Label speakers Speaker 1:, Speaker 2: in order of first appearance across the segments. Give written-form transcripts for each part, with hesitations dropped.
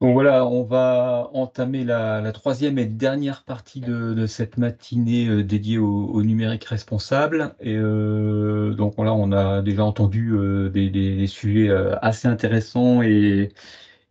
Speaker 1: Donc voilà, on va entamer la troisième et dernière partie de cette matinée dédiée au numérique responsable. Et donc là, on a déjà entendu des sujets assez intéressants et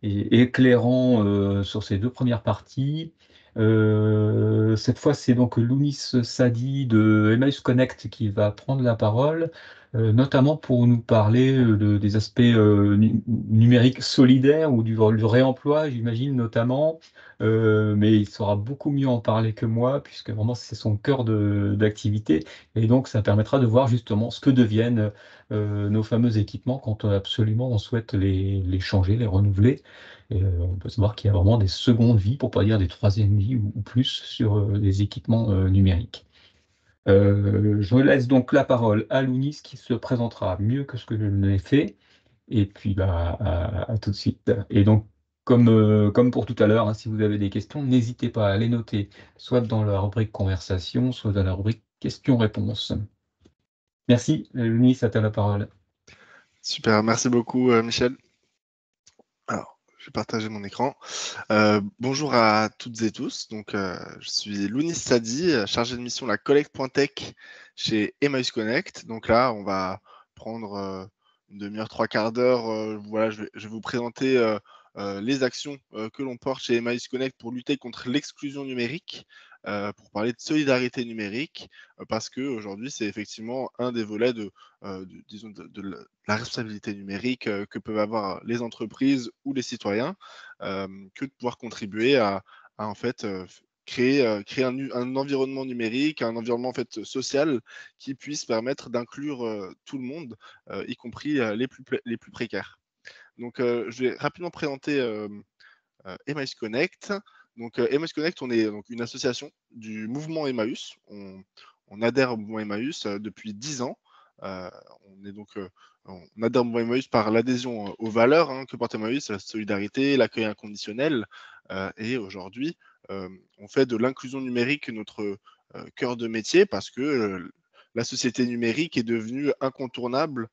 Speaker 1: éclairant sur ces deux premières parties. Cette fois, c'est donc Lounis Sadi de Emmaüs Connect qui va prendre la parole, notamment pour nous parler des aspects numériques solidaires ou du réemploi, j'imagine notamment. Mais il saura beaucoup mieux en parler que moi, puisque vraiment c'est son cœur d'activité. Et donc, ça permettra de voir justement ce que deviennent nos fameux équipements quand absolument on souhaite les changer, les renouveler. Et on peut savoir qu'il y a vraiment des secondes vies, pour pas dire des troisièmes vies ou plus, sur les équipements numériques. Je laisse donc la parole à Lounis qui se présentera mieux que ce que je ne l'ai fait. Et puis bah, à tout de suite. Et donc, comme pour tout à l'heure, hein, si vous avez des questions, n'hésitez pas à les noter, soit dans la rubrique conversation, soit dans la rubrique questions-réponses. Merci, Lounis, à toi la parole.
Speaker 2: Super, merci beaucoup Michel. Alors, je vais partager mon écran. Bonjour à toutes et tous. Donc, je suis Lounis Sadi, chargé de mission la collecte.tech chez Emmaüs Connect. Donc là, on va prendre une demi-heure, trois quarts d'heure. Voilà, je vais vous présenter les actions que l'on porte chez Emmaüs Connect pour lutter contre l'exclusion numérique, pour parler de solidarité numérique, parce qu'aujourd'hui, c'est effectivement un des volets disons de la responsabilité numérique que peuvent avoir les entreprises ou les citoyens, que de pouvoir contribuer à en fait créer un environnement numérique, un environnement en fait social qui puisse permettre d'inclure tout le monde, y compris les plus précaires. Donc, je vais rapidement présenter Emmaüs Connect. Donc, Emmaüs Connect, on est donc une association du mouvement Emmaüs. On adhère au mouvement Emmaüs depuis 10 ans. Euh, on, est donc, on adhère au mouvement Emmaüs par l'adhésion aux valeurs que porte Emmaüs, la solidarité, l'accueil inconditionnel. Et aujourd'hui, on fait de l'inclusion numérique notre cœur de métier parce que la société numérique est devenue incontournable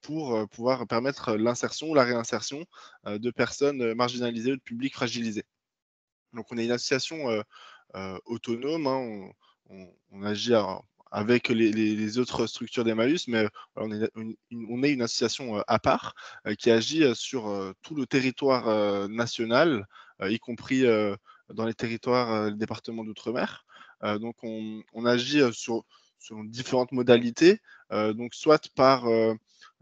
Speaker 2: pour pouvoir permettre l'insertion ou la réinsertion de personnes marginalisées ou de publics fragilisés. Donc, on est une association autonome, on agit avec les autres structures d'Emmaüs, mais on est une association à part qui agit sur tout le territoire national, y compris dans les territoires, les départements d'outre-mer. Donc, on agit sur différentes modalités, donc soit par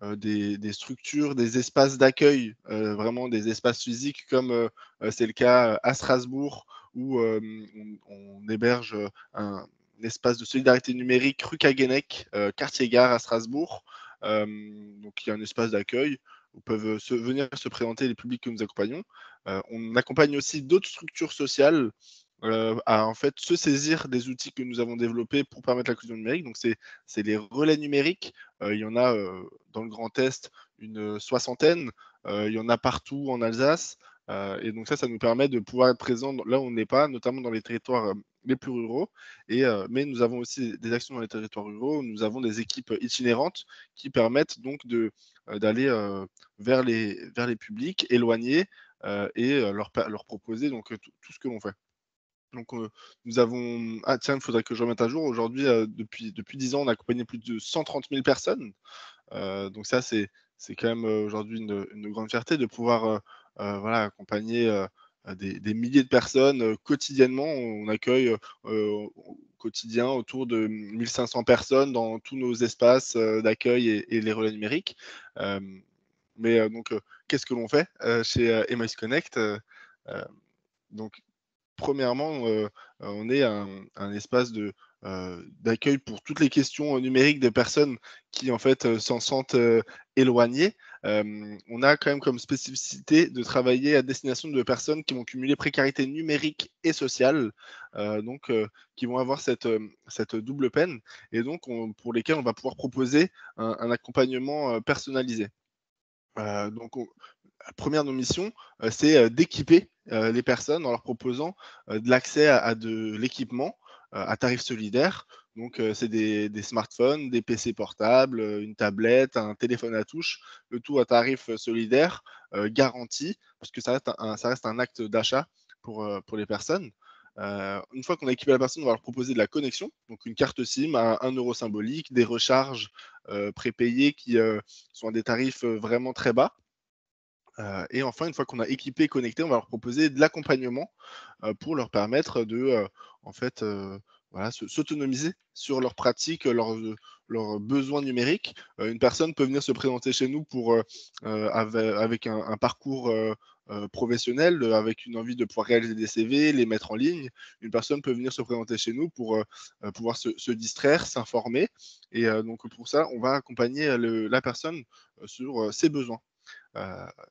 Speaker 2: des structures, des espaces d'accueil, vraiment des espaces physiques comme c'est le cas à Strasbourg où on héberge un espace de solidarité numérique rue Kagenek, quartier gare à Strasbourg. Donc il y a un espace d'accueil où peuvent venir se présenter les publics que nous accompagnons. On accompagne aussi d'autres structures sociales à en fait se saisir des outils que nous avons développés pour permettre l'inclusion numérique. Donc c'est les relais numériques. Il y en a dans le Grand Est une soixantaine. Il y en a partout en Alsace. Et donc ça nous permet de pouvoir être présent là où on n'est pas, notamment dans les territoires les plus ruraux. Mais nous avons aussi des actions dans les territoires ruraux. Nous avons des équipes itinérantes qui permettent donc d'aller vers les publics éloignés et leur proposer donc tout ce que l'on fait. Donc, nous avons. Ah, tiens, il faudrait que je remette à jour. Aujourd'hui, depuis 10 ans, on a accompagné plus de 130 000 personnes. Donc, ça, c'est quand même aujourd'hui une grande fierté de pouvoir voilà, accompagner des milliers de personnes quotidiennement. On accueille au quotidien autour de 1500 personnes dans tous nos espaces d'accueil et les relais numériques. Euh, mais donc, qu'est-ce que l'on fait chez Emmaüs Connect donc, premièrement, on est un espace d'accueil pour toutes les questions numériques des personnes qui en fait s'en sentent éloignées. On a quand même comme spécificité de travailler à destination de personnes qui vont cumuler précarité numérique et sociale, donc qui vont avoir cette double peine, et donc pour lesquelles on va pouvoir proposer un accompagnement personnalisé. Donc, la première de nos missions, c'est d'équiper les personnes en leur proposant de l'accès à de l'équipement à tarif solidaire Donc, c'est des smartphones, des PC portables, une tablette, un téléphone à touche, le tout à tarif solidaire, garanti, parce que ça reste un acte d'achat pour les personnes. Une fois qu'on a équipé la personne, on va leur proposer de la connexion, donc une carte SIM à 1 € symbolique, des recharges prépayées qui sont à des tarifs vraiment très bas. Et enfin, une fois qu'on a équipé et connecté, on va leur proposer de l'accompagnement pour leur permettre de, en fait, voilà, s'autonomiser sur leurs pratiques, leurs besoins numériques. Une personne peut venir se présenter chez nous pour, avec un parcours professionnel, avec une envie de pouvoir réaliser des CV, les mettre en ligne. Une personne peut venir se présenter chez nous pour pouvoir se distraire, s'informer. Et donc pour ça, on va accompagner la personne sur ses besoins.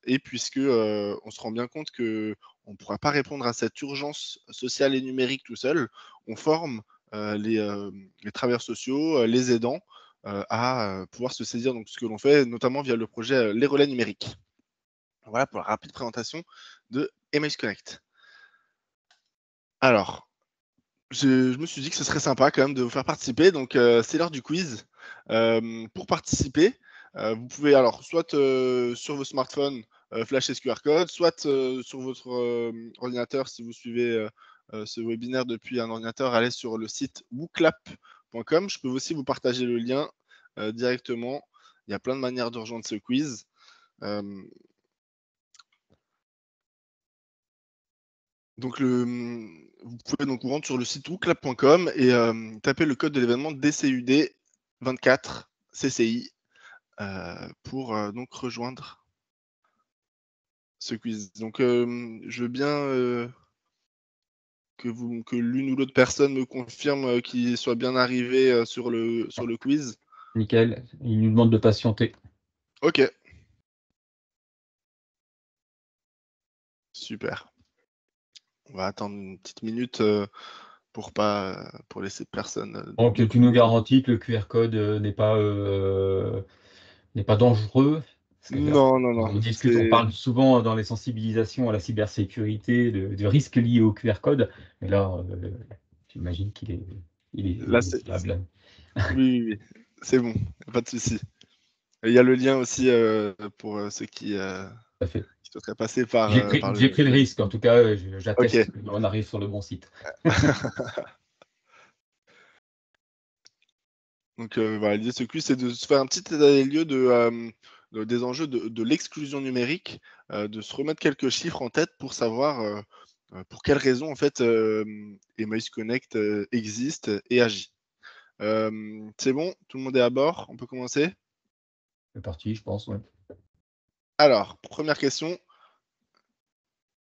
Speaker 2: Et puisque on se rend bien compte qu'on ne pourra pas répondre à cette urgence sociale et numérique tout seul, on forme les travailleurs sociaux, les aidants à pouvoir se saisir de ce que l'on fait, notamment via le projet Les Relais Numériques. Voilà pour la rapide présentation de Emmaüs Connect. Alors, je me suis dit que ce serait sympa quand même de vous faire participer. Donc, c'est l'heure du quiz. Pour participer, vous pouvez alors soit sur vos smartphones flasher ce QR code, soit sur votre ordinateur, si vous suivez ce webinaire depuis un ordinateur, aller sur le site wooclap.com. Je peux aussi vous partager le lien directement. Il y a plein de manières de rejoindre ce quiz. Donc, vous pouvez donc vous rendre sur le site wooclap.com et taper le code de l'événement DCUD 24 CCI pour donc rejoindre ce quiz. Donc, je veux bien que l'une ou l'autre personne me confirme qu'il soit bien arrivé sur le quiz.
Speaker 1: Nickel. Il nous demande de patienter.
Speaker 2: Ok. Super. On va attendre une petite minute pour laisser personne.
Speaker 1: Donc,
Speaker 2: de
Speaker 1: tu nous
Speaker 2: côté.
Speaker 1: garantis que le QR code n'est pas dangereux. Parce que là,
Speaker 2: Non, non, non.
Speaker 1: on parle souvent dans les sensibilisations à la cybersécurité de risques liés au QR code. Mais là, j'imagine il
Speaker 2: Là,
Speaker 1: est fiable.
Speaker 2: oui, oui, oui. C'est bon, pas de souci. Il y a le lien aussi pour ceux qui
Speaker 1: Tout à fait.
Speaker 2: souhaiteraient passer par
Speaker 1: J'ai pris le risque. En tout cas, j'atteste
Speaker 2: Ok.
Speaker 1: qu'on arrive sur le bon site.
Speaker 2: Donc voilà, l'idée de ce quiz, c'est de se faire un petit état des lieux des enjeux de l'exclusion numérique, de se remettre quelques chiffres en tête pour savoir pour quelles raisons en fait Emmaüs Connect existe et agit. C'est bon, tout le monde est à bord, on peut commencer?
Speaker 1: C'est parti, je pense. Ouais.
Speaker 2: Alors, première question.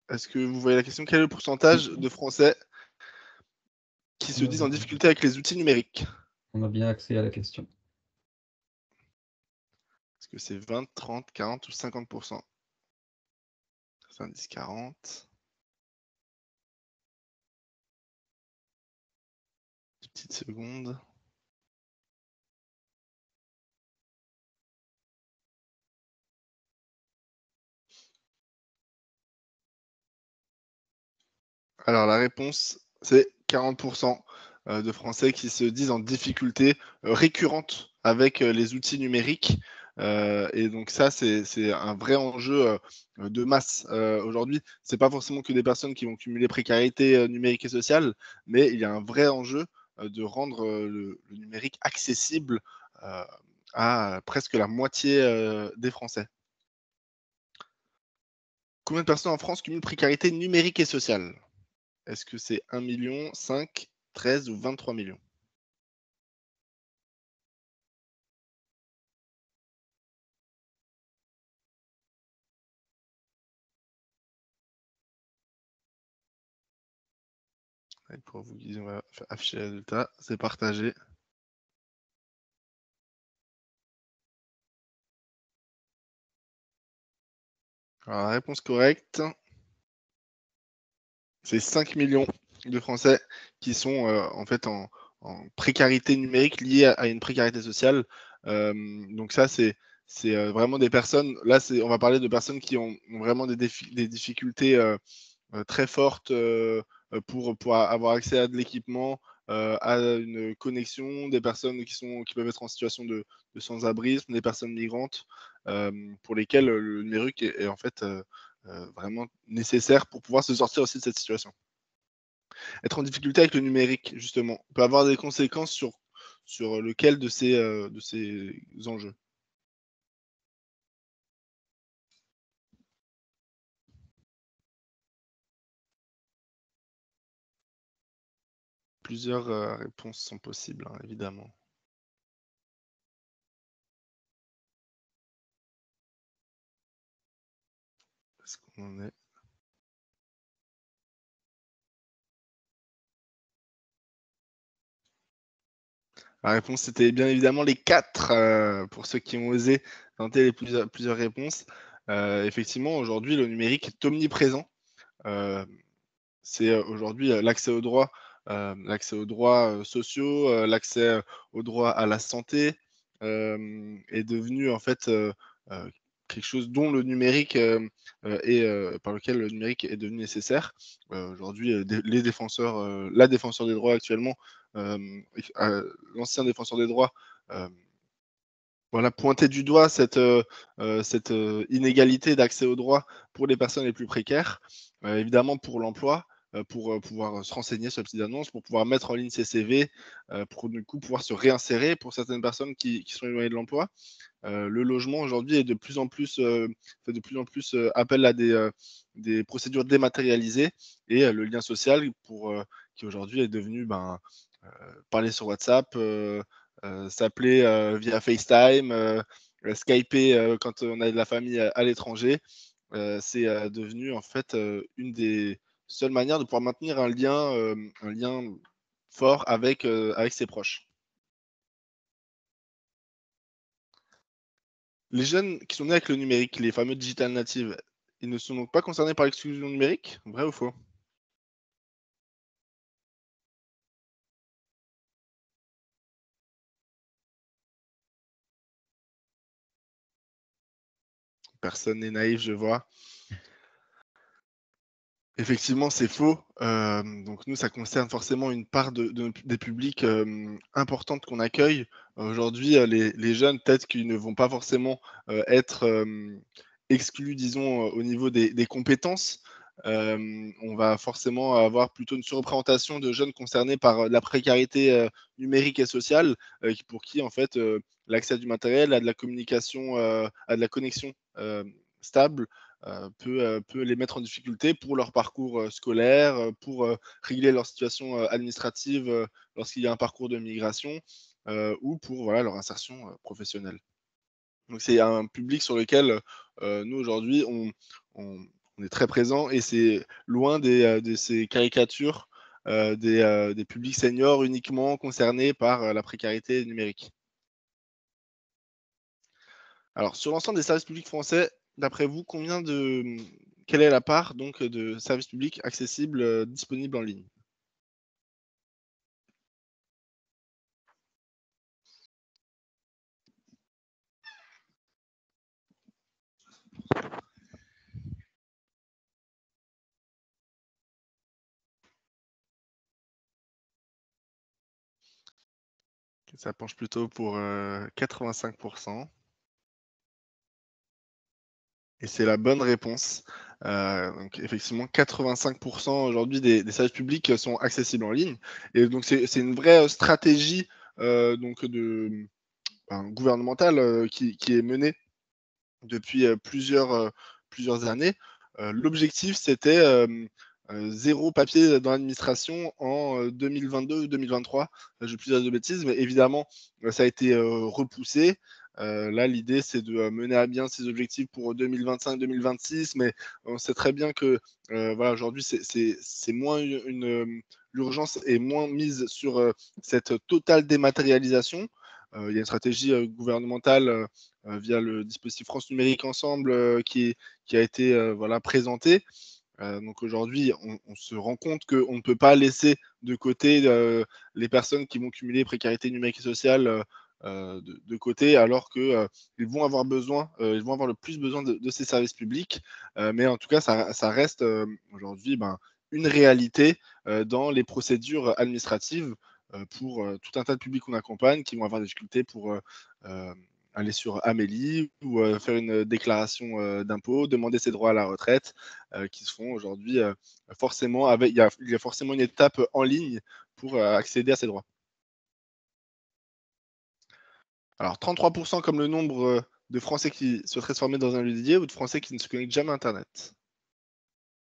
Speaker 2: Est-ce que vous voyez la question? Quel est le pourcentage de Français qui se disent en difficulté avec les outils numériques?
Speaker 1: On a bien accès à la question.
Speaker 2: Est-ce que c'est 20, 30, 40 ou 50%? 70, 40. Petite seconde. Alors la réponse, c'est 40% de Français qui se disent en difficulté récurrente avec les outils numériques. Et donc ça, c'est un vrai enjeu de masse. Aujourd'hui, c'est pas forcément que des personnes qui vont cumuler précarité numérique et sociale, mais il y a un vrai enjeu de rendre le numérique accessible à presque la moitié des Français. Combien de personnes en France cumulent précarité numérique et sociale? Est-ce que c'est 1 million, 5, 13 ou 23 millions? Et pour vous guider, on va afficher les résultats. C'est partagé. Alors, la réponse correcte, c'est 5 millions de Français qui sont en fait en précarité numérique liée à une précarité sociale. Donc ça, c'est vraiment des personnes. Là, on va parler de personnes qui ont vraiment des difficultés très fortes pour avoir accès à de l'équipement, à une connexion, des personnes qui peuvent être en situation de sans-abrisme, des personnes migrantes, pour lesquelles le numérique est en fait vraiment nécessaire pour pouvoir se sortir aussi de cette situation. Être en difficulté avec le numérique, justement, peut avoir des conséquences sur lequel de ces enjeux? Plusieurs, réponses sont possibles, hein, évidemment. Est-ce qu'on en est? La réponse était bien évidemment les 4, pour ceux qui ont osé tenter les plusieurs réponses. Effectivement, aujourd'hui, le numérique est omniprésent. Heu, c'est, aujourd'hui, l'accès aux droits, sociaux, l'accès, aux droits à la santé, est devenu en fait, heu, quelque chose dont le numérique, par lequel le numérique est devenu nécessaire. Aujourd'hui, les défenseurs, la défenseure des droits actuellement, l'ancien défenseur des droits, hem, voilà, pointait du doigt cette inégalité d'accès aux droits pour les personnes les plus précaires. Évidemment pour l'emploi, pour, pouvoir, se renseigner sur les petites annonces, pour pouvoir mettre en ligne ses CV, pour du coup pouvoir se réinsérer pour certaines personnes qui sont éloignées de l'emploi. Le logement aujourd'hui est de plus en plus, fait de plus en plus, appel à des procédures dématérialisées et le lien social qui aujourd'hui est devenu, parler sur WhatsApp, s'appeler, via FaceTime, skyper, quand on a de la famille à l'étranger. C'est, devenu en fait, une des seules manières de pouvoir maintenir un lien fort avec ses proches. Les jeunes qui sont nés avec le numérique, les fameux digital natives, ils ne sont donc pas concernés par l'exclusion numérique? Vrai ou faux? Personne n'est naïf, je vois. Effectivement, c'est faux. Donc nous, ça concerne forcément une part des publics, importantes qu'on accueille. Aujourd'hui, les jeunes, peut-être qu'ils ne vont pas forcément, être, exclus, disons, au niveau des compétences. On va forcément avoir plutôt une surreprésentation de jeunes concernés par, la précarité, numérique et sociale, pour qui, en fait, l'accès à du matériel, à de la communication, à de la connexion, stable, peut les mettre en difficulté pour leur parcours, scolaire, pour, régler leur situation, administrative, lorsqu'il y a un parcours de migration, ou pour voilà leur insertion, professionnelle. Donc c'est un public sur lequel, nous aujourd'hui on on est très présent et c'est loin de ces caricatures, des publics seniors uniquement concernés par, la précarité numérique. Alors, sur l'ensemble des services publics français, d'après vous, quelle est la part donc de services publics accessibles, disponibles en ligne? Ça penche plutôt pour, 85, et c'est la bonne réponse. Donc effectivement 85 aujourd'hui des services publics, sont accessibles en ligne et donc c'est une vraie, stratégie, donc gouvernementale, qui est menée depuis, plusieurs années. L'objectif, c'était, 0 papier dans l'administration en, 2022 ou 2023. Je veux plus dire de bêtises, mais évidemment, ça a été, repoussé. Là, l'idée, c'est de, mener à bien ces objectifs pour 2025-2026, mais on sait très bien que, voilà, aujourd'hui, c'est moins l'urgence est moins mise sur, cette totale dématérialisation. Il y a une stratégie, gouvernementale, via le dispositif France Numérique Ensemble, qui a été, voilà, présenté. Donc aujourd'hui, on se rend compte qu'on ne peut pas laisser de côté, les personnes qui vont cumuler précarité numérique et sociale, de côté alors que, ils vont avoir le plus besoin de ces services publics. Mais en tout cas, ça reste, aujourd'hui, une réalité, dans les procédures administratives. pour tout un tas de publics qu'on accompagne qui vont avoir des difficultés pour aller sur Amélie ou faire une déclaration d'impôt, demander ses droits à la retraite, qui se font aujourd'hui forcément avec il y a forcément une étape en ligne pour accéder à ces droits. Alors 33 comme le nombre, de Français qui souhaiteraient se former dans un lieu dédié ou de Français qui ne se connectent jamais à internet.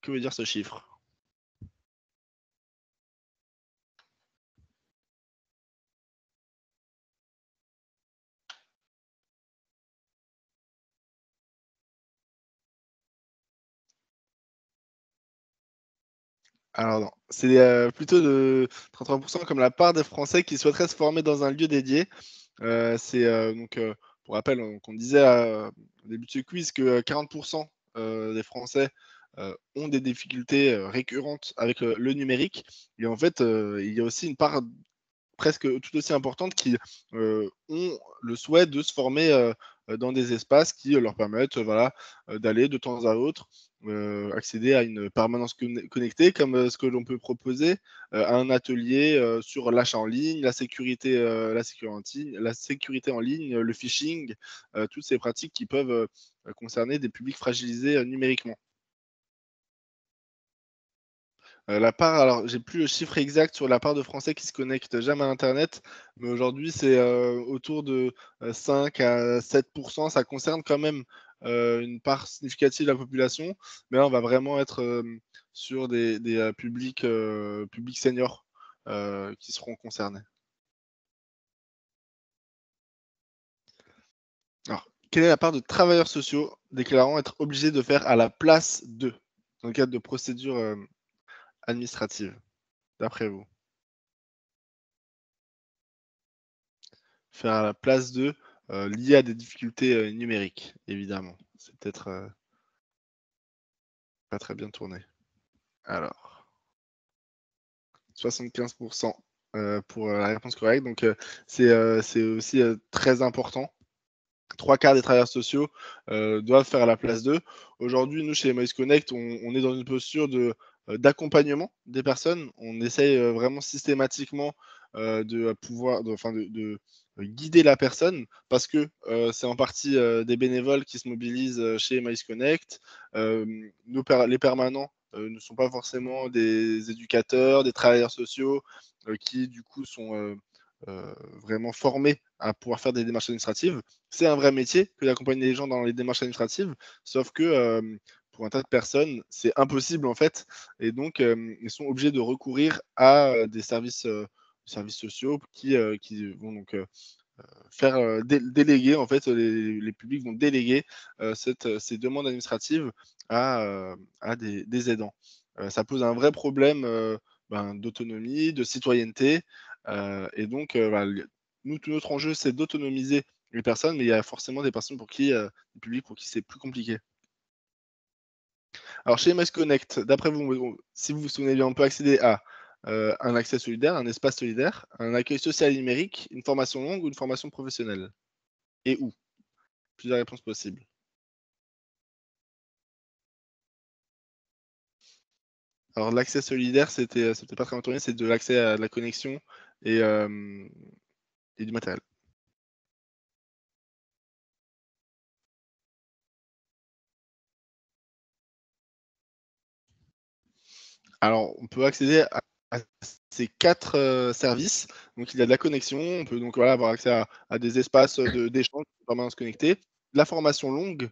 Speaker 2: Que veut dire ce chiffre? Alors non, c'est, plutôt de 33 comme la part des Français qui souhaiteraient se former dans un lieu dédié. C'est, pour rappel, on disait, au début de ce quiz que, 40 des Français, ont des difficultés, récurrentes avec, le numérique et en fait, il y a aussi une part presque tout aussi importantes qui ont le souhait de se former dans des espaces qui leur permettent voilà, d'aller de temps à autre accéder à une permanence connectée, comme ce que l'on peut proposer à un atelier sur l'achat en ligne, la sécurité en ligne, le phishing, toutes ces pratiques qui peuvent concerner des publics fragilisés numériquement. La part alors j'ai plus le chiffre exact sur la part de Français qui se connectent jamais à internet, mais aujourd'hui c'est, autour de, 5 à 7. Ça concerne quand même, une part significative de la population, mais là on va vraiment être, sur des publics seniors, qui seront concernés. Alors, quelle est la part de travailleurs sociaux déclarant être obligés de faire à la place d'eux, dans le cadre de procédures, administratives, d'après vous? Faire à la place de, liées à des difficultés, numériques, évidemment. C'est peut-être, pas très bien tourné. Alors, 75 pour, la réponse correcte, donc c'est aussi, très important. Trois quarts des travailleurs sociaux, doivent faire à la place d'eux. Aujourd'hui, nous, chez Moïse Connect, on est dans une posture d'accompagnement des personnes. On essaye, vraiment systématiquement, de pouvoir de guider la personne parce que, c'est en partie, des bénévoles qui se mobilisent, chez Moïse Connect. Les permanents, ne sont pas forcément des éducateurs, des travailleurs sociaux, qui du coup sont, vraiment formés à pouvoir faire des démarches administratives. C'est un vrai métier que d'accompagner les gens dans les démarches administratives, sauf que, pour un tas de personnes, c'est impossible en fait et donc ils sont obligés de recourir à, des services sociaux qui vont donc, faire, déléguer en fait, les publics vont déléguer, ces demandes administratives à des aidants. Ça pose un vrai problème, d'autonomie, de citoyenneté, et donc voilà, nous, tout notre enjeu, c'est d'autonomiser les personnes, mais il y a forcément des personnes pour qui, des publics pour qui c'est plus compliqué. Alors chez MS Connect, d'après vous, si vous vous souvenez bien, on peut accéder à, un accès solidaire, un espace solidaire, un accueil social et numérique, une formation longue ou une formation professionnelle? Et où? Plusieurs réponses possibles. Alors l'accès solidaire, c'était pas très bien tourné, c'est de l'accès à la connexion et hem et du matériel. Alors on peut accéder à ces 4 services. Donc il y a de la connexion, on peut donc voilà avoir accès à des espaces, d'échange en permanence connectés. La formation longue,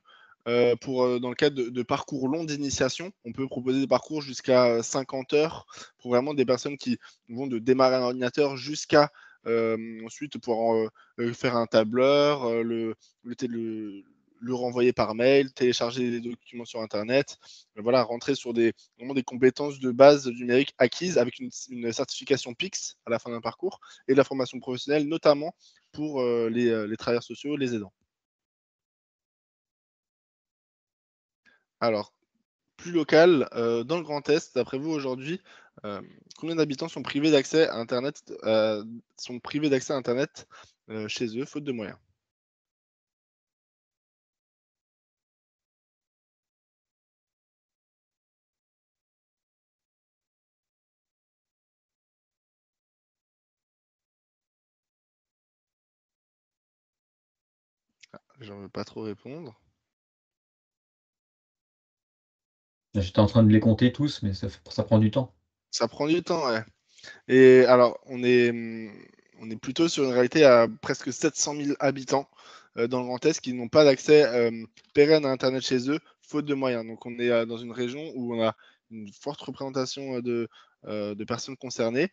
Speaker 2: pour, dans le cadre de parcours longs d'initiation, on peut proposer des parcours jusqu'à 50 heures pour vraiment des personnes qui vont de démarrer un ordinateur jusqu'à, ensuite pouvoir, faire un tableur, le renvoyer par mail, télécharger des documents sur internet, voilà, rentrer sur vraiment des compétences de base numérique acquises avec une certification PIX à la fin d'un parcours et de la formation professionnelle, notamment pour, les travailleurs sociaux, les aidants. Alors plus local, dans le Grand Est, d'après vous aujourd'hui, combien d'habitants sont privés d'accès à internet, chez eux, faute de moyens? j'en veux pas trop répondre.
Speaker 1: J'étais en train de les compter tous, mais ça prend du temps.
Speaker 2: Ça prend du temps, ouais. Et alors, on est plutôt sur une réalité à presque 700 000 habitants dans le Grand Est qui n'ont pas d'accès pérenne à Internet chez eux, faute de moyens. Donc, on est dans une région où on a une forte représentation de personnes concernées.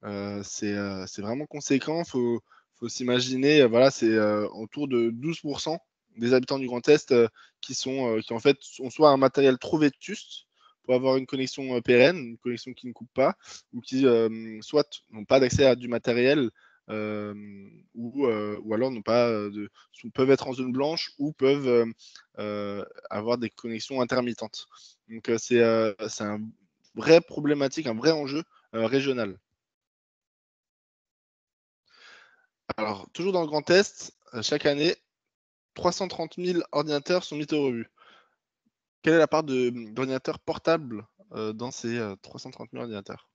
Speaker 2: C'est vraiment conséquent. Faut s'imaginer, voilà, c'est autour de 12% des habitants du Grand Est qui en fait ont soit un matériel trop vétuste pour avoir une connexion pérenne, une connexion qui ne coupe pas, ou qui soit n'ont pas d'accès à du matériel ou alors n'ont pas peuvent être en zone blanche ou peuvent avoir des connexions intermittentes. Donc c'est un vrai problématique, un vrai enjeu régional. Alors, toujours dans le Grand Est, chaque année, 330 000 ordinateurs sont mis au rebut. Quelle est la part d'ordinateurs portables dans ces 330 000 ordinateurs?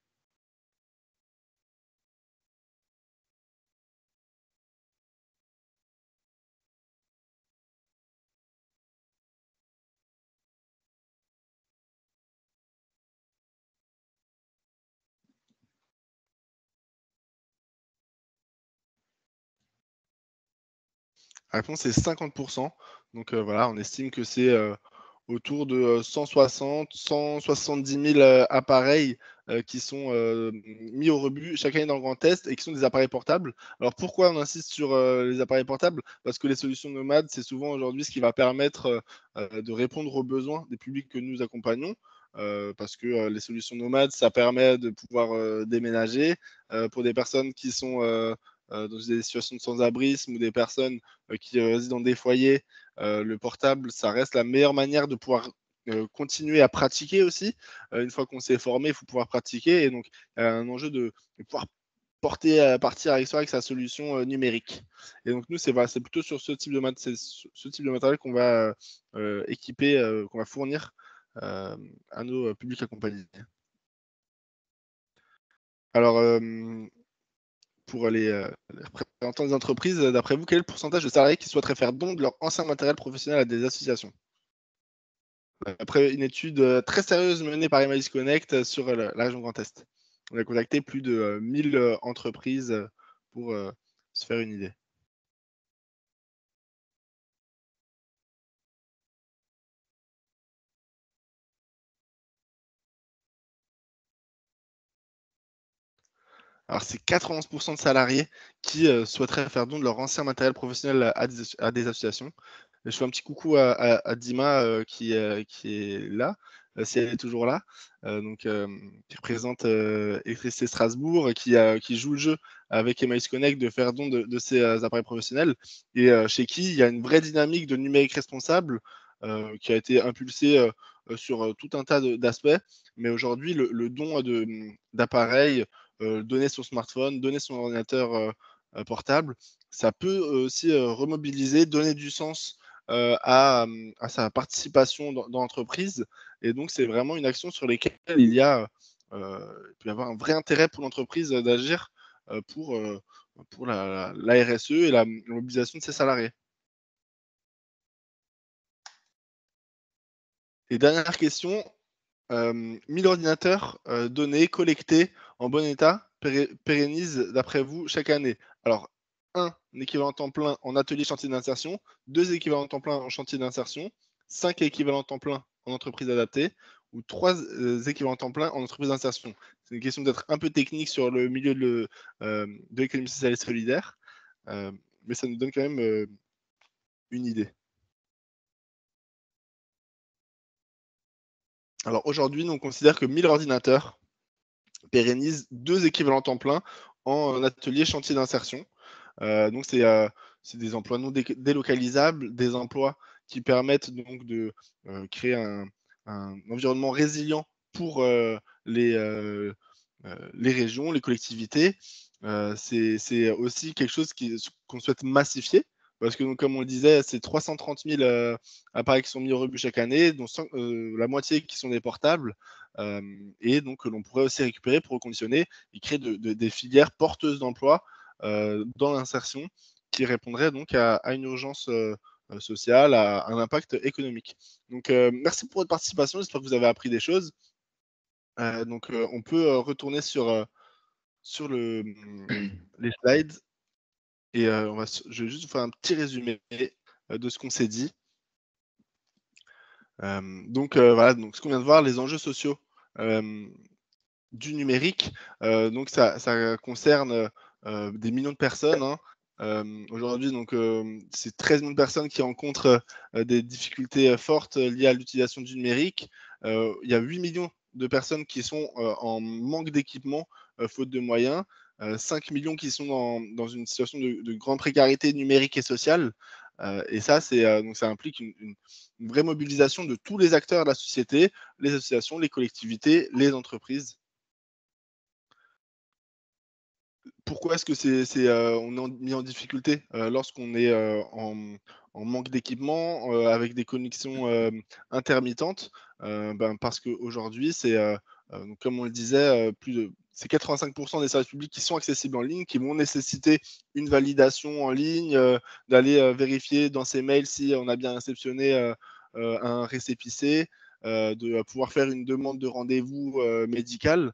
Speaker 2: La réponse est 50%. Donc voilà, on estime que c'est autour de 160, 170 000 appareils qui sont mis au rebut chaque année dans le Grand Est et qui sont des appareils portables. Alors pourquoi on insiste sur les appareils portables? Parce que les solutions nomades, c'est souvent aujourd'hui ce qui va permettre de répondre aux besoins des publics que nous accompagnons. Parce que les solutions nomades, ça permet de pouvoir déménager pour des personnes qui sont dans des situations de sans-abrisme ou des personnes qui résident dans des foyers. Le portable, ça reste la meilleure manière de pouvoir continuer à pratiquer aussi. Une fois qu'on s'est formé, il faut pouvoir pratiquer. Et donc, un enjeu de pouvoir partir avec soi avec sa solution numérique. Et donc, nous, c'est plutôt sur ce type de matériel qu'on va équiper, qu'on va fournir à nos publics accompagnés. Alors, pour les représentants des entreprises, d'après vous, quel est le pourcentage de salariés qui souhaiteraient faire don de leur ancien matériel professionnel à des associations? Après une étude très sérieuse menée par Emails Connect sur la région Grand Est. On a contacté plus de 1000 entreprises pour se faire une idée. Alors, c'est 91% de salariés qui souhaiteraient faire don de leur ancien matériel professionnel à des associations. Je fais un petit coucou à Dima qui est là, si elle est toujours là, qui représente Électricité Strasbourg, qui joue le jeu avec Emails Connect de faire don de ses appareils professionnels et chez qui il y a une vraie dynamique de numérique responsable qui a été impulsée sur tout un tas d'aspects. Mais aujourd'hui, le don d'appareils, donner son smartphone, donner son ordinateur portable, ça peut aussi remobiliser, donner du sens à sa participation dans l'entreprise. Et donc, c'est vraiment une action sur laquelle il peut y avoir un vrai intérêt pour l'entreprise d'agir pour la RSE et la mobilisation de ses salariés. Et dernière question, 1000 ordinateurs donnés, collectés en bon état, pérennisent d'après vous chaque année. Alors, un équivalent temps plein en atelier chantier d'insertion, 2 équivalents temps plein en chantier d'insertion, 5 équivalents temps plein en entreprise adaptée ou 3 équivalents temps plein en entreprise d'insertion. C'est une question d'être un peu technique sur le milieu de l'économie sociale et solidaire, mais ça nous donne quand même une idée. Alors aujourd'hui, on considère que 1000 ordinateurs pérennisent 2 équivalents temps plein en atelier chantier d'insertion. Donc c'est des emplois non délocalisables, des emplois qui permettent donc de créer un environnement résilient pour les régions, les collectivités. C'est aussi quelque chose qu'on souhaite massifier parce que, donc, comme on le disait, c'est 330 000 appareils qui sont mis au rebut chaque année, dont la moitié qui sont des portables, et donc que l'on pourrait aussi récupérer pour reconditionner et créer des filières porteuses d'emploi dans l'insertion qui répondrait donc à une urgence social, a un impact économique. Donc, merci pour votre participation. J'espère que vous avez appris des choses. Donc, on peut retourner sur les slides et je vais juste vous faire un petit résumé de ce qu'on s'est dit. Voilà, donc ce qu'on vient de voir, les enjeux sociaux du numérique. Donc ça concerne des millions de personnes. Aujourd'hui, donc c'est 13 millions de personnes qui rencontrent des difficultés fortes liées à l'utilisation du numérique. Il y a 8 millions de personnes qui sont en manque d'équipement faute de moyens. 5 millions qui sont dans une situation de grande précarité numérique et sociale. Et ça, donc ça implique une vraie mobilisation de tous les acteurs de la société, les associations, les collectivités, les entreprises. Pourquoi est-ce que on est mis en difficulté lorsqu'on est en manque d'équipement, avec des connexions intermittentes? Parce qu'aujourd'hui, comme on le disait, c'est 85% des services publics qui sont accessibles en ligne, qui vont nécessiter une validation en ligne, d'aller vérifier dans ses mails si on a bien réceptionné un récépissé, de pouvoir faire une demande de rendez-vous médical.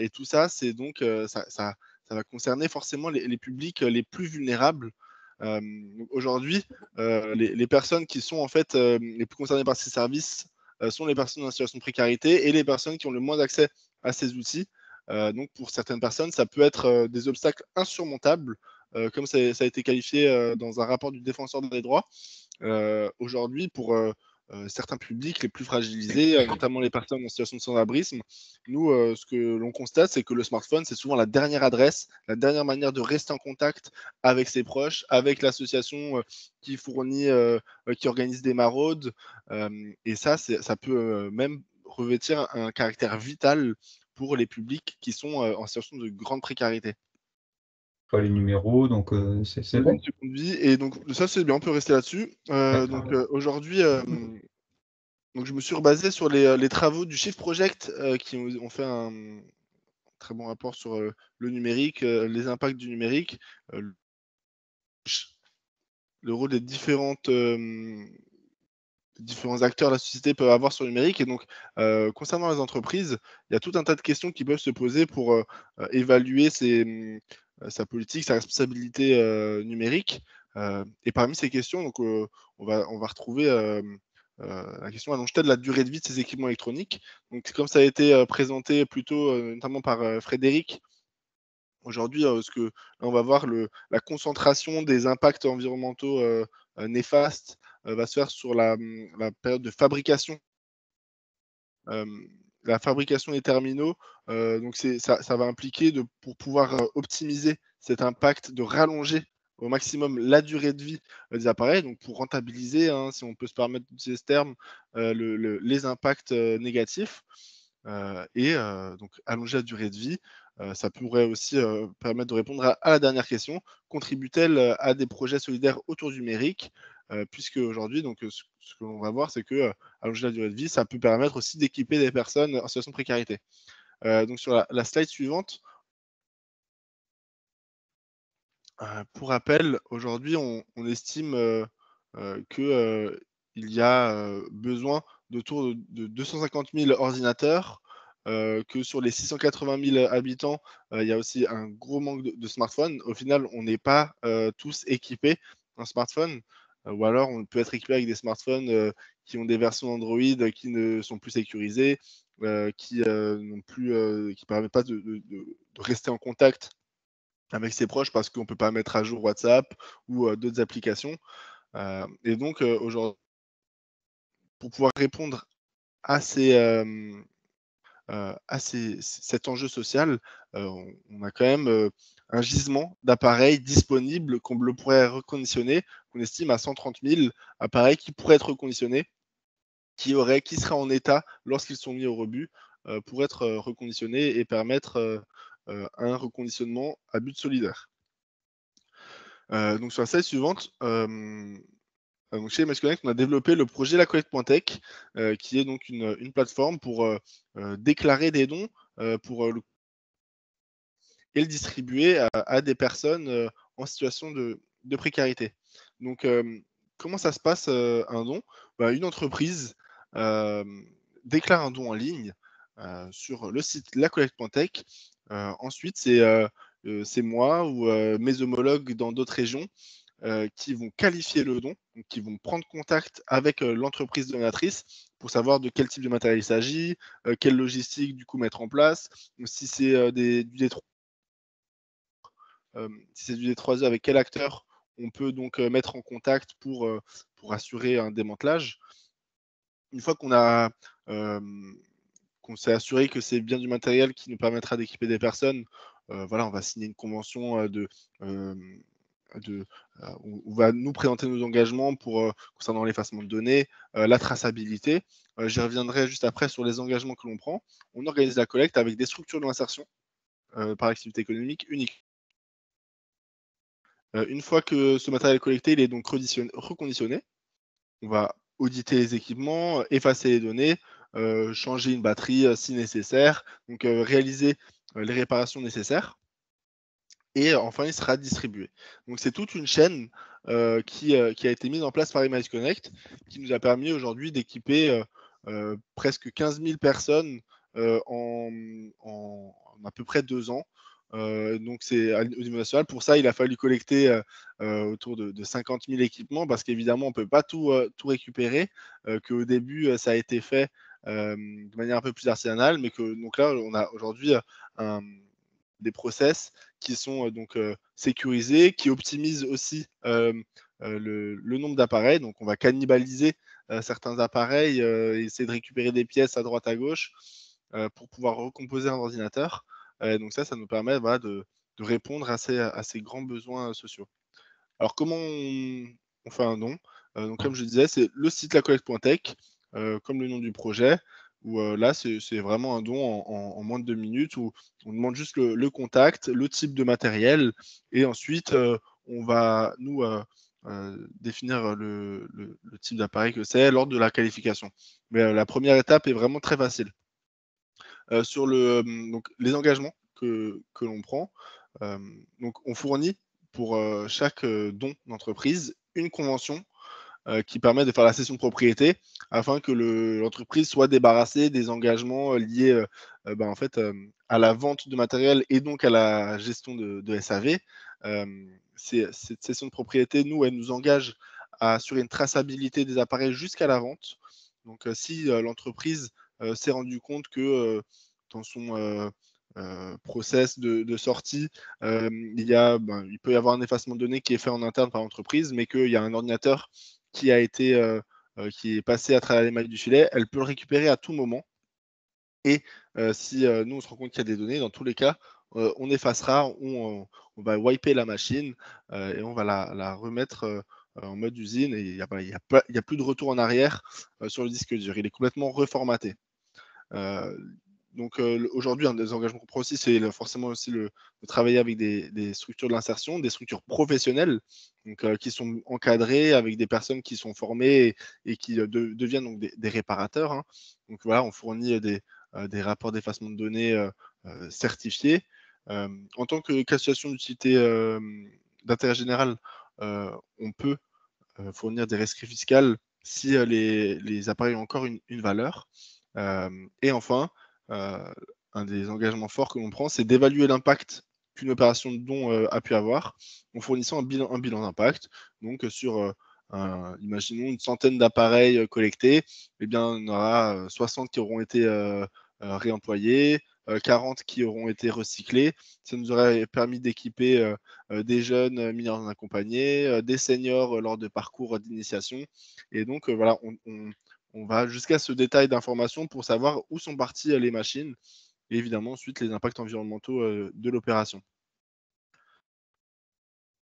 Speaker 2: Et tout ça, c'est donc ça va concerner forcément les publics les plus vulnérables. Aujourd'hui, les personnes qui sont en fait les plus concernées par ces services sont les personnes en situation de précarité et les personnes qui ont le moins accès à ces outils. Donc pour certaines personnes, ça peut être des obstacles insurmontables, comme ça a été qualifié dans un rapport du défenseur des droits. Aujourd'hui, pour certains publics les plus fragilisés, notamment les personnes en situation de sans-abrisme, nous, ce que l'on constate, c'est que le smartphone, c'est souvent la dernière adresse, la dernière manière de rester en contact avec ses proches, avec l'association qui fournit, qui organise des maraudes. Et ça peut même revêtir un caractère vital pour les publics qui sont en situation de grande précarité.
Speaker 1: Pas les numéros, donc c'est bon.
Speaker 2: Seconde vie, et donc ça c'est bien, on peut rester là-dessus. Donc aujourd'hui, donc je me suis rebasé sur les travaux du Shift Project qui ont fait un très bon rapport sur le numérique, les impacts du numérique, le rôle des différents acteurs de la société peuvent avoir sur le numérique. Et donc, concernant les entreprises, il y a tout un tas de questions qui peuvent se poser pour évaluer sa politique, sa responsabilité numérique. Et parmi ces questions, donc, on va retrouver la question allonge-t-elle la durée de vie de ces équipements électroniques. Donc, comme ça a été présenté plus tôt, notamment par Frédéric, aujourd'hui, là, on va voir la concentration des impacts environnementaux néfastes va se faire sur la période de fabrication. La fabrication des terminaux, donc ça va impliquer pour pouvoir optimiser cet impact, de rallonger au maximum la durée de vie des appareils, donc pour rentabiliser, hein, si on peut se permettre d'utiliser ce terme, les impacts négatifs. Donc allonger la durée de vie, ça pourrait aussi permettre de répondre à la dernière question: contribue-t-elle à des projets solidaires autour du numérique? Puisque aujourd'hui, donc ce que l'on va voir, c'est que allonger la durée de vie, ça peut permettre aussi d'équiper des personnes en situation de précarité. Donc sur la slide suivante, pour rappel, aujourd'hui, on estime qu'il y a besoin d'autour de 250 000 ordinateurs, que sur les 680 000 habitants, il y a aussi un gros manque de smartphones. Au final, on n'est pas tous équipés en smartphone, ou alors on peut être équipé avec des smartphones qui ont des versions Android qui ne sont plus sécurisées, qui ne permettent pas de rester en contact avec ses proches parce qu'on ne peut pas mettre à jour WhatsApp ou d'autres applications. Et donc, aujourd'hui, pour pouvoir répondre à cet enjeu social, on a quand même un gisement d'appareils disponibles qu'on pourrait reconditionner, qu'on estime à 130 000 appareils qui pourraient être reconditionnés, qui seraient en état lorsqu'ils sont mis au rebut, pour être reconditionnés et permettre un reconditionnement à but solidaire. Donc sur la slide suivante, donc chez MS Connect, on a développé le projet lacollecte.tech, qui est donc une plateforme pour déclarer des dons et le distribuer à des personnes en situation de précarité. Donc comment ça se passe un don? Une entreprise déclare un don en ligne sur le site lacollecte.tech. Ensuite, c'est moi ou mes homologues dans d'autres régions qui vont qualifier le don, donc qui vont prendre contact avec l'entreprise donatrice pour savoir de quel type de matériel il s'agit, quelle logistique du coup mettre en place, si c'est du D3, si c'est du D3E, avec quel acteur on peut donc mettre en contact pour assurer un démantelage. Une fois qu'on s'est assuré que c'est bien du matériel qui nous permettra d'équiper des personnes, voilà, on va signer une convention on va nous présenter nos engagements concernant l'effacement de données, la traçabilité. J'y reviendrai juste après sur les engagements que l'on prend. On organise la collecte avec des structures de l'insertion par activité économique unique. Une fois que ce matériel est collecté, il est donc reconditionné. On va auditer les équipements, effacer les données, changer une batterie si nécessaire, donc réaliser les réparations nécessaires. Et enfin, il sera distribué. Donc c'est toute une chaîne qui a été mise en place par Emails Connect, qui nous a permis aujourd'hui d'équiper presque 15 000 personnes en à peu près 2 ans. Donc c'est au niveau national. Pour ça, il a fallu collecter autour de 50 000 équipements, parce qu'évidemment, on ne peut pas tout récupérer, qu'au début, ça a été fait de manière un peu plus artisanale, mais que donc là, on a aujourd'hui des process qui sont donc sécurisés, qui optimisent aussi le nombre d'appareils. Donc on va cannibaliser certains appareils et essayer de récupérer des pièces à droite à gauche pour pouvoir recomposer un ordinateur. Donc ça nous permet de répondre à ces grands besoins sociaux. Alors comment on fait un don? Donc comme je disais, c'est le site lacollecte.tech, comme le nom du projet, où là, c'est vraiment un don en moins de 2 minutes, où on demande juste le contact, le type de matériel, et ensuite, on va nous définir le type d'appareil que c'est lors de la qualification. Mais la première étape est vraiment très facile. Sur donc les engagements que l'on prend, donc on fournit pour chaque don d'entreprise une convention qui permet de faire la cession de propriété, afin que l'entreprise soit débarrassée des engagements liés en fait, à la vente de matériel et donc à la gestion de SAV. Cette cession de propriété, nous, elle nous engage à assurer une traçabilité des appareils jusqu'à la vente. Donc si l'entreprise s'est rendu compte que dans son process de sortie, il peut y avoir un effacement de données qui est fait en interne par l'entreprise, mais qu'il y a un ordinateur qui qui est passé à travers les mailles du filet, elle peut le récupérer à tout moment. Et si nous, on se rend compte qu'il y a des données, dans tous les cas, on effacera, on va wiper la machine et on va la remettre en mode usine, et il y a plus de retour en arrière sur le disque dur. Il est complètement reformaté. Donc aujourd'hui, un des engagements qu'on prend aussi, c'est forcément aussi de travailler avec des structures de l'insertion, des structures professionnelles, donc qui sont encadrées avec des personnes qui sont formées et qui deviennent donc des réparateurs, hein. Donc voilà, on fournit des rapports d'effacement de données certifiés. En tant qu'association d'utilité d'intérêt général, on peut fournir des rescrits fiscales si les appareils ont encore une valeur. Et enfin, un des engagements forts que l'on prend, c'est d'évaluer l'impact qu'une opération de don a pu avoir, en fournissant un bilan d'impact. Donc sur imaginons une centaine d'appareils collectés, eh bien, il y en aura 60 qui auront été réemployés, 40 qui auront été recyclés. Ça nous aurait permis d'équiper des jeunes mineurs non accompagnés, des seniors lors de parcours d'initiation. Et donc voilà, on va jusqu'à ce détail d'information pour savoir où sont parties les machines, et évidemment ensuite les impacts environnementaux de l'opération.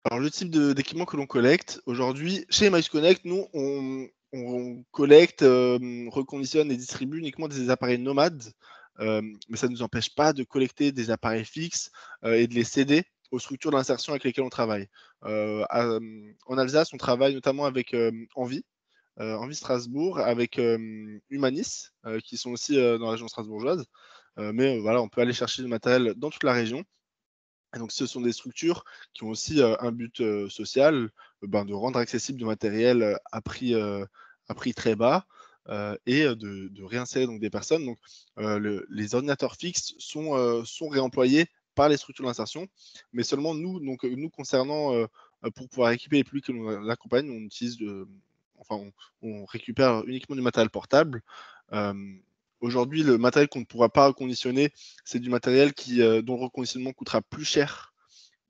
Speaker 2: Alors le type d'équipement que l'on collecte, aujourd'hui, chez Mice Connect, nous, on collecte, reconditionne et distribue uniquement des appareils nomades, mais ça ne nous empêche pas de collecter des appareils fixes et de les céder aux structures d'insertion avec lesquelles on travaille. En Alsace, on travaille notamment avec Envie Strasbourg, avec Humanis, qui sont aussi dans la région strasbourgeoise. Mais voilà, on peut aller chercher du matériel dans toute la région. Et donc, ce sont des structures qui ont aussi un but social, de rendre accessible du matériel à prix très bas et de réinsérer donc des personnes. Donc, les ordinateurs fixes sont réemployés par les structures d'insertion, mais seulement nous, donc nous concernant, pour pouvoir équiper les publics que l'on accompagne, on utilise enfin, on récupère uniquement du matériel portable. Euh, Aujourd'hui, le matériel qu'on ne pourra pas reconditionner, c'est du matériel dont le reconditionnement coûtera plus cher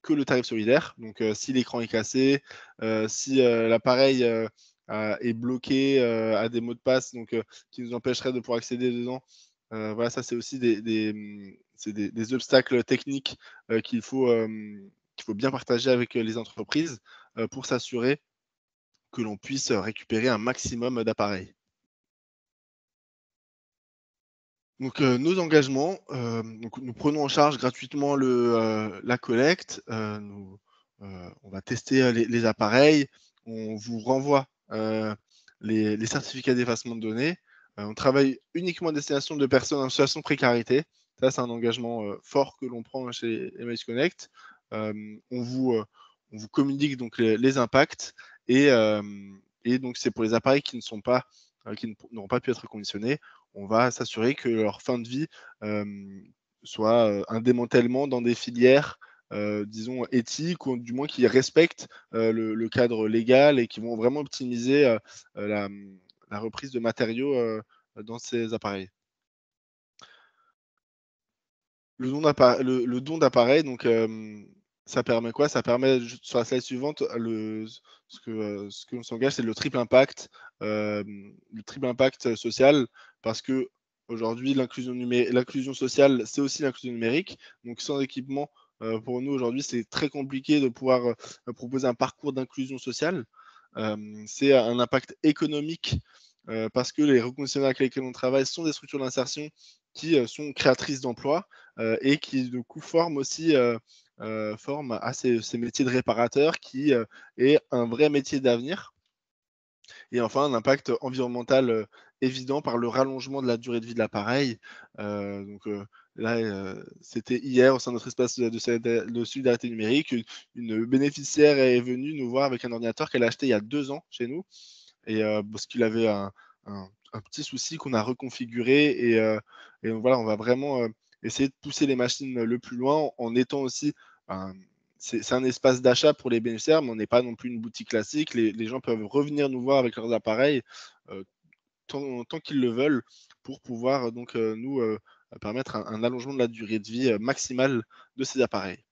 Speaker 2: que le tarif solidaire. Donc, si l'écran est cassé, si l'appareil est bloqué à des mots de passe, donc qui nous empêcherait de pouvoir accéder dedans, voilà, ça c'est aussi des obstacles techniques qu'il faut bien partager avec les entreprises pour s'assurer que l'on puisse récupérer un maximum d'appareils. Donc, nos engagements, donc nous prenons en charge gratuitement la collecte, on va tester les appareils, on vous renvoie les certificats d'effacement de données. On travaille uniquement à destination de personnes en situation de précarité. Ça, c'est un engagement fort que l'on prend chez Emmaüs Connect. On vous communique donc les impacts et donc c'est pour les appareils qui n'auront pas pu être conditionnés. On va s'assurer que leur fin de vie soit un démantèlement dans des filières, disons, éthiques, ou du moins qui respectent le cadre légal et qui vont vraiment optimiser la reprise de matériaux dans ces appareils. Le don d'appareil, donc, ça permet quoi? Ça permet, sur la slide suivante, ce que l'on s'engage, c'est le triple impact social, parce que aujourd'hui, l'inclusion sociale, c'est aussi l'inclusion numérique. Donc, sans équipement, pour nous aujourd'hui, c'est très compliqué de pouvoir proposer un parcours d'inclusion sociale. C'est un impact économique, parce que les reconditionneurs avec lesquels on travaille sont des structures d'insertion qui sont créatrices d'emplois et qui du coup forment à ces métiers de réparateurs qui est un vrai métier d'avenir. Et enfin, un impact environnemental évident par le rallongement de la durée de vie de l'appareil. Là, c'était hier au sein de notre espace de solidarité numérique, une bénéficiaire est venue nous voir avec un ordinateur qu'elle a acheté il y a 2 ans chez nous, et parce qu'il avait un petit souci qu'on a reconfiguré, et donc voilà, on va vraiment essayer de pousser les machines le plus loin en étant aussi un c'est un espace d'achat pour les bénéficiaires, mais on n'est pas non plus une boutique classique. Les gens peuvent revenir nous voir avec leurs appareils euh, tant qu'ils le veulent, pour pouvoir nous permettre un allongement de la durée de vie maximale de ces appareils.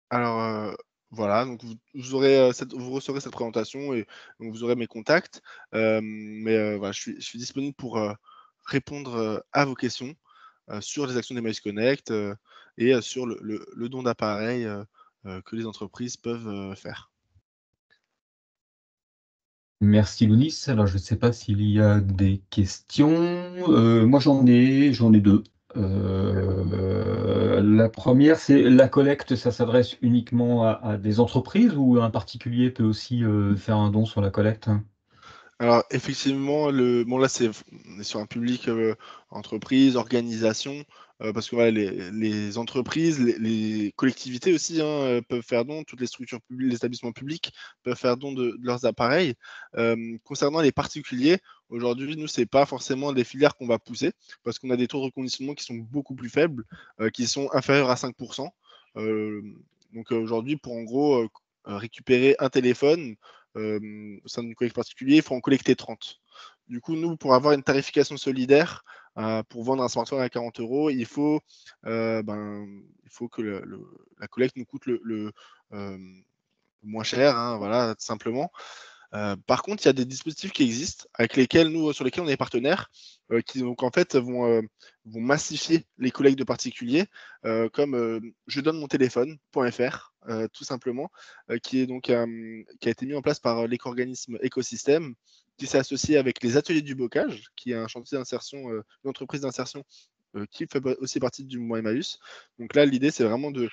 Speaker 2: Alors, voilà, donc vous recevrez cette présentation, et donc vous aurez mes contacts. Voilà, je suis disponible pour répondre à vos questions sur les actions d'Emmaüs Connect et sur le don d'appareils que les entreprises peuvent faire.
Speaker 1: Merci Lounis. Alors je ne sais pas s'il y a des questions. Moi j'en ai deux. La première, c'est la collecte, ça s'adresse uniquement à des entreprises ou un particulier peut aussi faire un don sur la collecte?
Speaker 2: Alors effectivement, bon là on est sur un public entreprise, organisation, parce que voilà, les entreprises, les collectivités aussi, hein, peuvent faire don, toutes les structures publiques, les établissements publics peuvent faire don de leurs appareils. Concernant les particuliers, aujourd'hui, nous, c'est pas forcément des filières qu'on va pousser, parce qu'on a des taux de reconditionnement qui sont beaucoup plus faibles, qui sont inférieurs à 5 aujourd'hui, pour en gros récupérer un téléphone au sein d'une collecte particulière, il faut en collecter 30. Du coup, nous, pour avoir une tarification solidaire, pour vendre un smartphone à 40 euros, il faut que la collecte nous coûte euh, moins cher, hein, voilà, tout simplement. Par contre, il y a des dispositifs qui existent, sur lesquels on est partenaire, qui donc en fait vont massifier les collectes de particuliers, comme je donne mon téléphone.fr, tout simplement, qui a été mis en place par l'éco-organisme Écosystème, qui s'est associé avec les ateliers du bocage, qui est un chantier d'insertion, une entreprise d'insertion qui fait aussi partie du mouvement Emmaüs. Donc là, l'idée, c'est vraiment de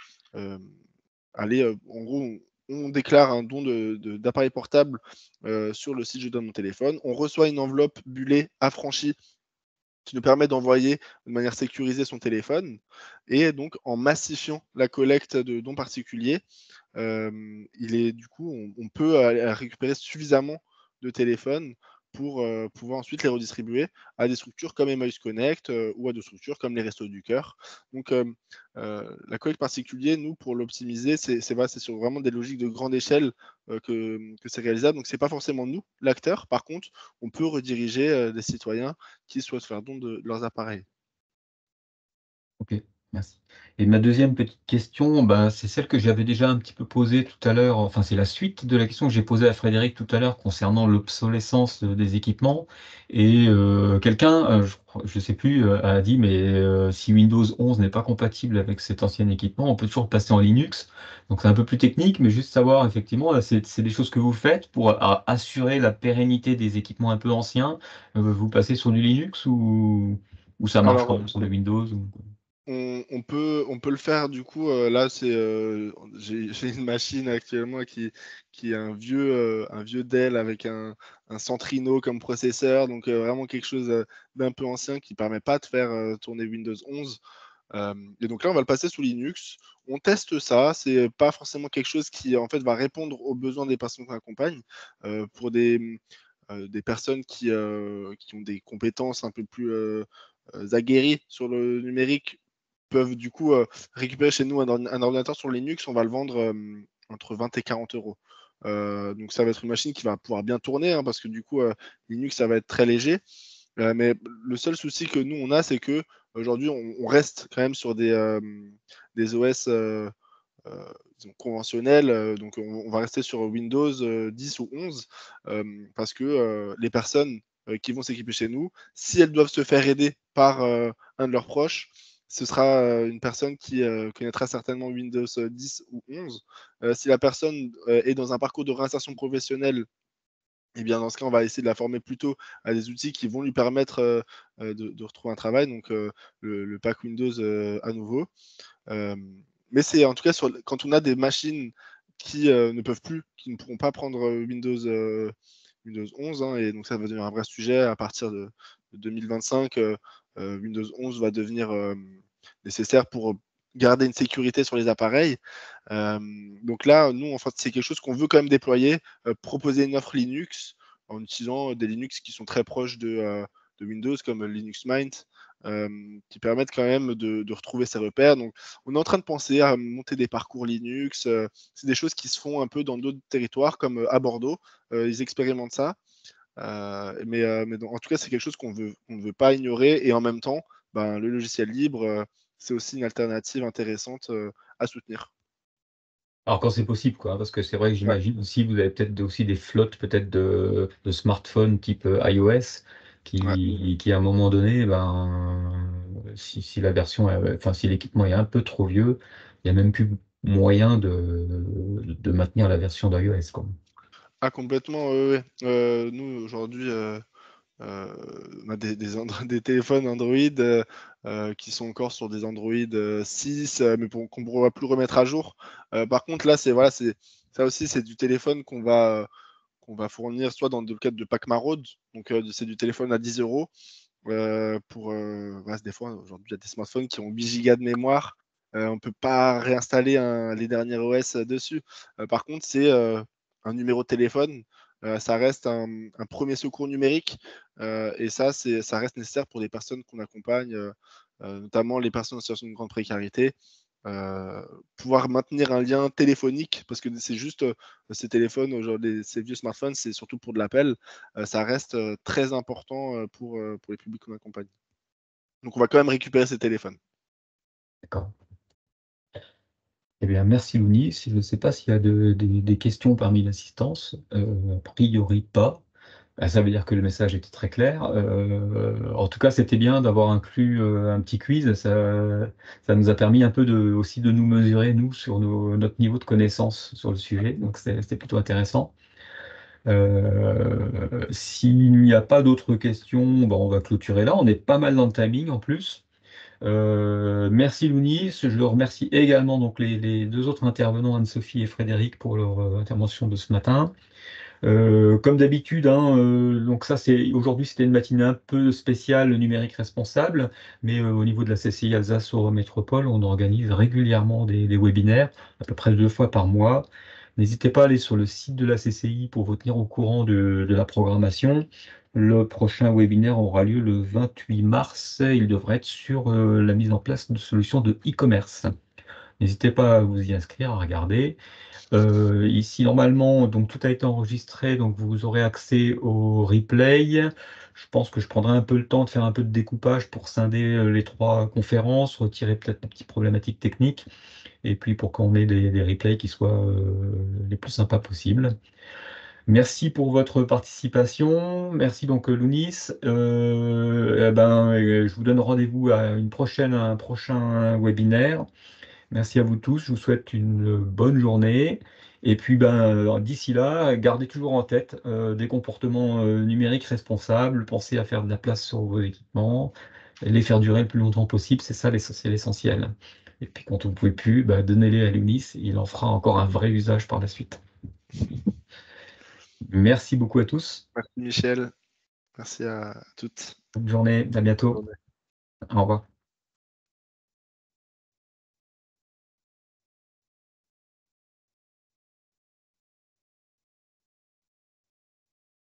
Speaker 2: aller, en gros, on déclare un don d'appareil portable sur le site Je donne mon téléphone. On reçoit une enveloppe bullée affranchie qui nous permet d'envoyer de manière sécurisée son téléphone. Et donc, en massifiant la collecte de dons particuliers, du coup, on peut récupérer suffisamment de téléphones pour pouvoir ensuite les redistribuer à des structures comme Emmaüs Connect ou à des structures comme les Restos du Cœur. Donc, la collecte particulière, nous, pour l'optimiser, c'est sur vraiment des logiques de grande échelle que c'est réalisable. Donc, c'est pas forcément nous, l'acteur. Par contre, on peut rediriger des citoyens qui souhaitent faire don de leurs appareils.
Speaker 1: Ok, merci. Et ma deuxième petite question, bah, c'est celle que j'avais déjà un petit peu posée tout à l'heure. Enfin, c'est la suite de la question que j'ai posée à Frédéric tout à l'heure concernant l'obsolescence des équipements. Et quelqu'un, je ne sais plus, a dit, mais si Windows 11 n'est pas compatible avec cet ancien équipement, on peut toujours passer en Linux. Donc c'est un peu plus technique, mais juste savoir, effectivement, là, c'est des choses que vous faites pour assurer la pérennité des équipements un peu anciens. Vous passez sur du Linux ou ça marche quand
Speaker 2: Alors,
Speaker 1: même sur du Windows
Speaker 2: on peut le faire du coup. Là, j'ai une machine actuellement qui est un vieux Dell avec un Centrino comme processeur, donc vraiment quelque chose d'un peu ancien qui permet pas de faire tourner Windows 11. Et donc là, on va le passer sous Linux. On teste ça. C'est pas forcément quelque chose qui en fait va répondre aux besoins des personnes qu'on accompagne. Pour des personnes qui ont des compétences un peu plus aguerries sur le numérique, peuvent du coup récupérer chez nous un ordinateur sur Linux. On va le vendre entre 20 et 40 euros. Donc ça va être une machine qui va pouvoir bien tourner, hein, parce que du coup, Linux, ça va être très léger. Mais le seul souci que nous, on a, c'est que aujourd'hui, on reste quand même sur des OS conventionnels. Donc on va rester sur Windows 10 ou 11, parce que les personnes qui vont s'équiper chez nous, si elles doivent se faire aider par un de leurs proches, ce sera une personne qui connaîtra certainement Windows 10 ou 11. Si la personne est dans un parcours de réinsertion professionnelle, eh bien, dans ce cas, on va essayer de la former plutôt à des outils qui vont lui permettre de retrouver un travail, donc le pack Windows à nouveau. Mais c'est en tout cas quand on a des machines qui ne peuvent plus, qui ne pourront pas prendre Windows 11, hein, et donc ça va devenir un vrai sujet à partir de 2025. Windows 11 va devenir nécessaire pour garder une sécurité sur les appareils. Donc là, nous, en fait, c'est quelque chose qu'on veut quand même déployer, proposer une offre Linux en utilisant des Linux qui sont très proches de Windows, comme Linux Mint, qui permettent quand même de retrouver ses repères. Donc, on est en train de penser à monter des parcours Linux. C'est des choses qui se font un peu dans d'autres territoires, comme à Bordeaux. Ils expérimentent ça. En tout cas, c'est quelque chose qu'on ne veut pas ignorer. Et en même temps, ben, le logiciel libre, c'est aussi une alternative intéressante à soutenir.
Speaker 1: Alors quand c'est possible, quoi, parce que c'est vrai que
Speaker 2: Ouais.
Speaker 1: j'imagine aussi, vous avez peut-être aussi des flottes peut-être de smartphones type iOS
Speaker 2: Ouais.
Speaker 1: qui à un moment donné, ben, si la version, enfin si l'équipement est un peu trop vieux, il n'y a même plus moyen de maintenir la version d'iOS, quoi.
Speaker 2: Ah, complètement, ouais, ouais. Nous, aujourd'hui, on a des téléphones Android qui sont encore sur des Android 6, mais qu'on ne pourra plus remettre à jour. Par contre, là, voilà, ça aussi, c'est du téléphone qu'on va fournir soit dans le cadre de pack maraude, donc c'est du téléphone à 10 euros. Voilà, des fois, aujourd'hui, il y a des smartphones qui ont 8 gigas de mémoire. On ne peut pas réinstaller les derniers OS dessus. Par contre, c'est un numéro de téléphone. Ça reste un premier secours numérique. Et ça reste nécessaire pour les personnes qu'on accompagne, notamment les personnes en situation de grande précarité. Pouvoir maintenir un lien téléphonique, parce que c'est juste ces téléphones, aujourd'hui, ces vieux smartphones, c'est surtout pour de l'appel. Ça reste très important pour les publics qu'on accompagne. Donc on va quand même récupérer ces téléphones.
Speaker 1: D'accord. Eh bien, merci Louni. Je ne sais pas s'il y a des questions parmi l'assistance. A priori pas. Ça veut dire que le message était très clair. En tout cas, c'était bien d'avoir inclus un petit quiz. Ça nous a permis un peu aussi de nous mesurer, nous, sur notre niveau de connaissance sur le sujet. Donc, c'était plutôt intéressant. S'il n'y a pas d'autres questions, bon, on va clôturer là. On est pas mal dans le timing en plus. Merci Lounis. Je remercie également donc les deux autres intervenants, Anne-Sophie et Frédéric, pour leur intervention de ce matin. Comme d'habitude, hein, donc ça c'est aujourd'hui c'était une matinée un peu spéciale le numérique responsable, mais au niveau de la CCI Alsace Métropole, on organise régulièrement des webinaires, à peu près 2 fois par mois. N'hésitez pas à aller sur le site de la CCI pour vous tenir au courant de la programmation. Le prochain webinaire aura lieu le 28 mars. Il devrait être sur la mise en place de solutions de e-commerce. N'hésitez pas à vous y inscrire, à regarder. Ici, normalement, donc tout a été enregistré, donc vous aurez accès au replay. Je pense que je prendrai un peu le temps de faire un peu de découpage pour scinder les 3 conférences, retirer peut-être les petites problématiques techniques, et puis pour qu'on ait des replays qui soient les plus sympas possibles. Merci pour votre participation. Merci donc Lounis. Je vous donne rendez-vous à un prochain webinaire. Merci à vous tous. Je vous souhaite une bonne journée. Et puis, d'ici là, gardez toujours en tête des comportements numériques responsables. Pensez à faire de la place sur vos équipements, les faire durer le plus longtemps possible. C'est ça, c'est l'essentiel. Et puis, quand vous ne pouvez plus, donnez-les à l'UNIS. Il en fera encore un vrai usage par la suite. Merci beaucoup à tous.
Speaker 2: Merci Michel. Merci à toutes.
Speaker 1: Bonne journée. À bientôt. Au revoir.